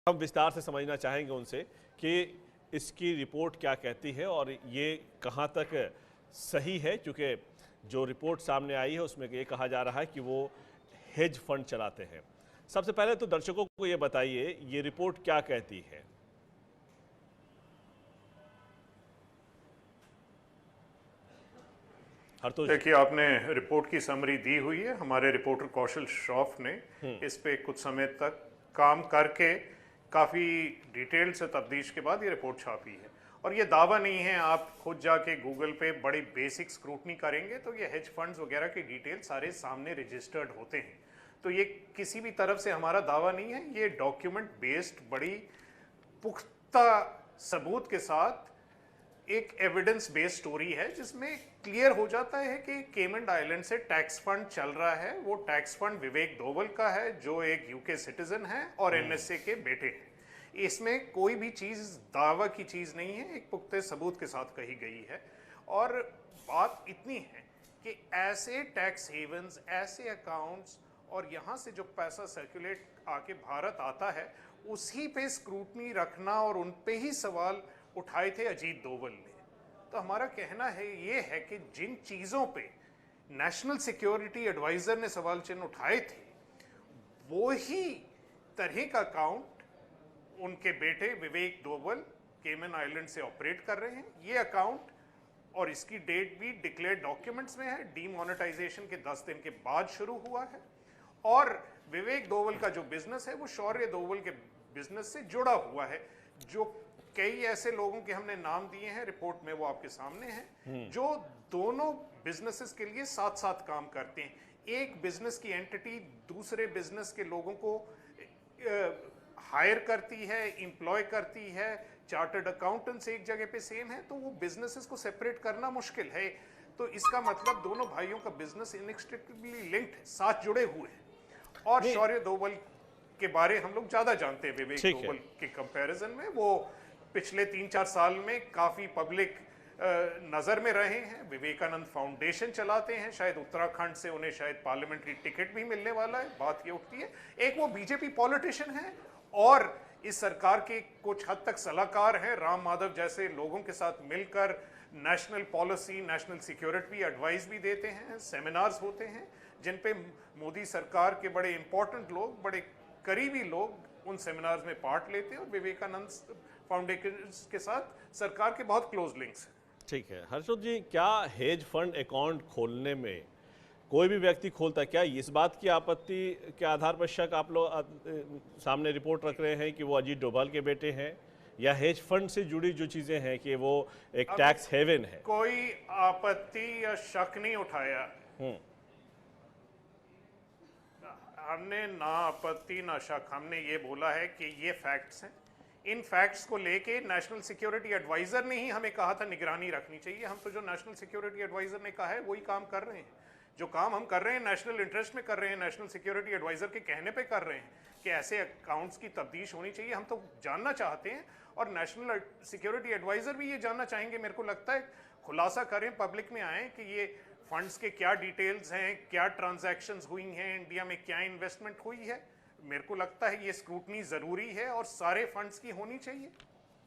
हम विस्तार से समझना चाहेंगे उनसे कि इसकी रिपोर्ट क्या कहती है और ये कहाँ तक सही है, क्योंकि जो रिपोर्ट सामने आई है उसमें ये कहा जा रहा है कि वो हेज फंड चलाते हैं। सबसे पहले तो दर्शकों को ये बताइए, ये रिपोर्ट क्या कहती है? देखिए, आपने रिपोर्ट की समरी दी हुई है। हमारे रिपोर्टर कौशल श्रॉफ ने इस पे कुछ समय तक काम करके काफ़ी डिटेल से तफ्तीश के बाद ये रिपोर्ट छापी है। और ये दावा नहीं है, आप खुद जाके गूगल पे बड़ी बेसिक स्क्रूटनी करेंगे तो ये हेज फंड्स वगैरह के डिटेल सारे सामने रजिस्टर्ड होते हैं। तो ये किसी भी तरफ से हमारा दावा नहीं है, ये डॉक्यूमेंट बेस्ड बड़ी पुख्ता सबूत के साथ एक एविडेंस बेस्ड स्टोरी है, जिसमें क्लियर हो जाता है कि केमन आइलैंड से टैक्स फंड चल रहा है। वो टैक्स फंड विवेक दोवल का है, जो एक यूके सिटीजन है और एनएसए के बेटे हैं। इसमें कोई भी चीज़ दावा की चीज़ नहीं है, एक पुख्ते सबूत के साथ कही गई है। और बात इतनी है कि ऐसे टैक्स हेवन्स, ऐसे अकाउंट्स और यहाँ से जो पैसा सर्कुलेट आके भारत आता है, उसी पे स्क्रूटनी रखना और उन पे ही सवाल उठाए थे अजीत दोवल ने। तो हमारा कहना है ये है कि जिन चीज़ों पे नेशनल सिक्योरिटी एडवाइज़र ने सवाल चिन्ह उठाए थे, वो ही तरह का अकाउंट उनके बेटे विवेक दोवल केमन आइलैंड से ऑपरेट कर रहे हैं। ये अकाउंट और इसकी डेट भी डिक्लेयर्ड डॉक्यूमेंट्स में है, डीमोनेटाइजेशन के 10 दिन के बाद शुरू हुआ है। और विवेक दोवल का जो बिजनेस है वो शौर्य दोवल के बिजनेस से जुड़ा हुआ है। जो कई ऐसे लोगों के हमने नाम दिए हैं रिपोर्ट में, वो आपके सामने हैं, जो दोनों बिजनेसेस के लिए साथ साथ काम करते हैं। एक बिजनेस की एंटिटी दूसरे बिजनेस के लोगों को हायर करती है, एम्प्लॉय करती है। चार्टर्ड अकाउंटेंट्स एक जगह पे सेम है, तो वो बिजनेसेस को सेपरेट करना मुश्किल है। तो इसका मतलब दोनों भाइयों का बिजनेस इनएक्सट्रिकेबली लिंक्ड, साथ जुड़े हुए हैं। और शौर्य दोवल के बारे हम लोग ज्यादा जानते हैं विवेक दोवल के कंपैरिजन में। वो पिछले 3-4 साल में काफी पब्लिक नजर में रहे हैं। विवेकानंद फाउंडेशन चलाते हैं, शायद उत्तराखंड से उन्हें शायद पार्लियामेंट्री टिकट भी मिलने वाला है। बात ये उठती है, एक वो बीजेपी पॉलिटिशियन है और इस सरकार के कुछ हद तक सलाहकार हैं। राम माधव जैसे लोगों के साथ मिलकर national policy, national security advice भी देते हैं। सेमिनार्स होते हैं जिन पे मोदी सरकार के बड़े इंपॉर्टेंट लोग, बड़े करीबी लोग उन सेमिनार्स में पार्ट लेते हैं। और विवेकानंद फाउंडेशन के साथ सरकार के बहुत क्लोज लिंक्स हैं। ठीक है हर्षद जी, क्या हेज फंड अकाउंट खोलने में कोई भी व्यक्ति खोलता है? क्या इस बात की आपत्ति के आधार पर शक आप लोग सामने रिपोर्ट रख रहे हैं कि वो अजीत डोभाल के बेटे हैं, या हेज फंड से जुड़ी जो चीजें हैं कि वो एक टैक्स हेवन है? कोई आपत्ति या शक नहीं उठाया। हमने ना आपत्ति ना शक, हमने ये बोला है कि ये फैक्ट्स हैं। इन फैक्ट्स को लेके नेशनल सिक्योरिटी एडवाइजर ने ही हमें कहा था निगरानी रखनी चाहिए। हम तो जो नेशनल सिक्योरिटी एडवाइजर ने कहा है वही काम कर रहे हैं। जो काम हम कर रहे हैं नेशनल इंटरेस्ट में कर रहे हैं, नेशनल सिक्योरिटी एडवाइजर के कहने पे कर रहे हैं कि ऐसे अकाउंट्स की तफ्तीश होनी चाहिए। हम तो जानना चाहते हैं और नेशनल सिक्योरिटी एडवाइजर भी ये जानना चाहेंगे। मेरे को लगता है खुलासा करें, पब्लिक में आए कि ये फंड्स के क्या डिटेल्स हैं, क्या ट्रांजैक्शंस हुई हैं, इंडिया में क्या इन्वेस्टमेंट हुई है। मेरे को लगता है ये स्क्रूटनी ज़रूरी है और सारे फंड्स की होनी चाहिए।